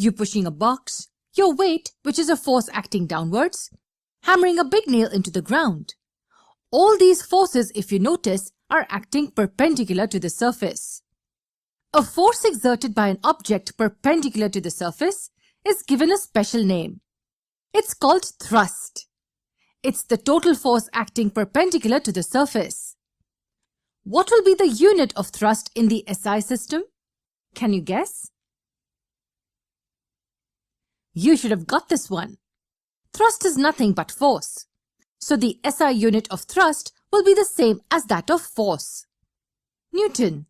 you pushing a box, your weight, which is a force acting downwards, hammering a big nail into the ground. All these forces, if you notice, are acting perpendicular to the surface. A force exerted by an object perpendicular to the surface is given a special name. It's called thrust. It's the total force acting perpendicular to the surface. What will be the unit of thrust in the SI system? Can you guess? You should have got this one. Thrust is nothing but force. So the SI unit of thrust will be the same as that of force. Newton.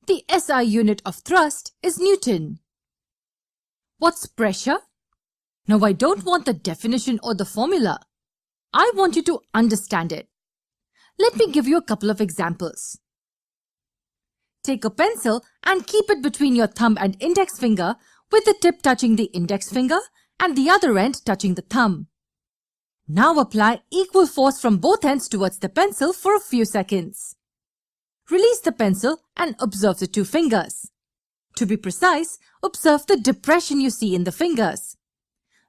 The SI unit of thrust is Newton. What's pressure? Now I don't want the definition or the formula. I want you to understand it. Let me give you a couple of examples. Take a pencil and keep it between your thumb and index finger with the tip touching the index finger and the other end touching the thumb. Now apply equal force from both ends towards the pencil for a few seconds. Release the pencil and observe the two fingers. To be precise, observe the depression you see in the fingers.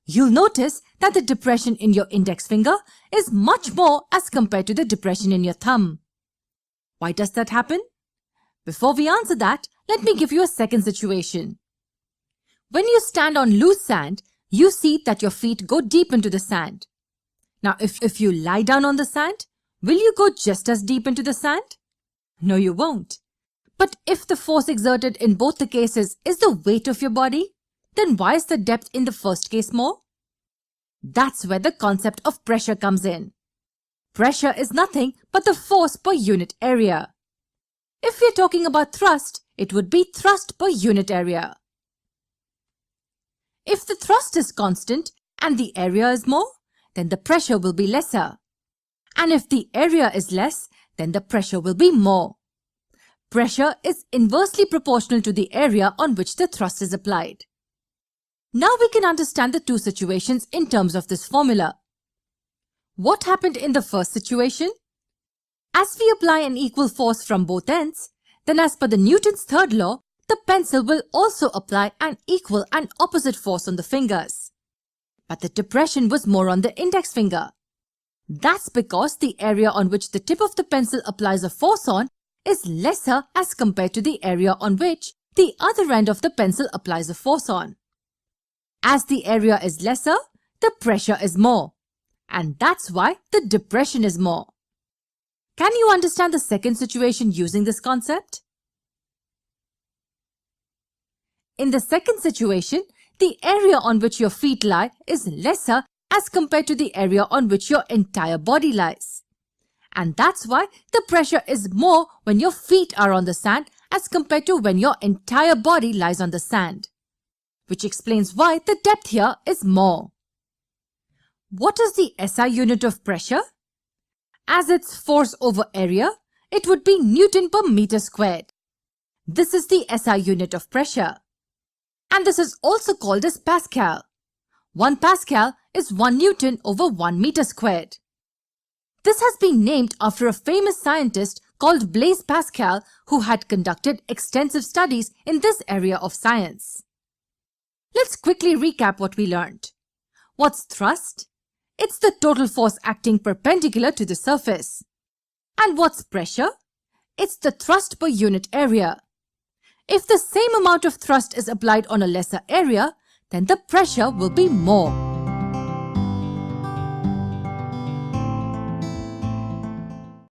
You'll notice that the depression in your index finger is much more as compared to the depression in your thumb. Why does that happen? Before we answer that, let me give you a second situation. When you stand on loose sand, you see that your feet go deep into the sand. Now, if you lie down on the sand, will you go just as deep into the sand? No, you won't. But if the force exerted in both the cases is the weight of your body, then why is the depth in the first case more? That's where the concept of pressure comes in. Pressure is nothing but the force per unit area. If we're talking about thrust, it would be thrust per unit area. If the thrust is constant and the area is more, then the pressure will be lesser. And if the area is less, then the pressure will be more. Pressure is inversely proportional to the area on which the thrust is applied. Now we can understand the two situations in terms of this formula. What happened in the first situation? As we apply an equal force from both ends, then as per the Newton's third law, the pencil will also apply an equal and opposite force on the fingers. But the depression was more on the index finger. That's because the area on which the tip of the pencil applies a force on is lesser as compared to the area on which the other end of the pencil applies a force on. As the area is lesser, the pressure is more. And that's why the depression is more. Can you understand the second situation using this concept? In the second situation, the area on which your feet lie is lesser as compared to the area on which your entire body lies. And that's why the pressure is more when your feet are on the sand as compared to when your entire body lies on the sand. Which explains why the depth here is more. What is the SI unit of pressure? As it's force over area, it would be Newton per meter squared. This is the SI unit of pressure. And this is also called as Pascal. 1 Pascal is 1 Newton over 1 meter squared. This has been named after a famous scientist called Blaise Pascal who had conducted extensive studies in this area of science. Let's quickly recap what we learned. What's thrust? It's the total force acting perpendicular to the surface. And what's pressure? It's the thrust per unit area. If the same amount of thrust is applied on a lesser area, then the pressure will be more.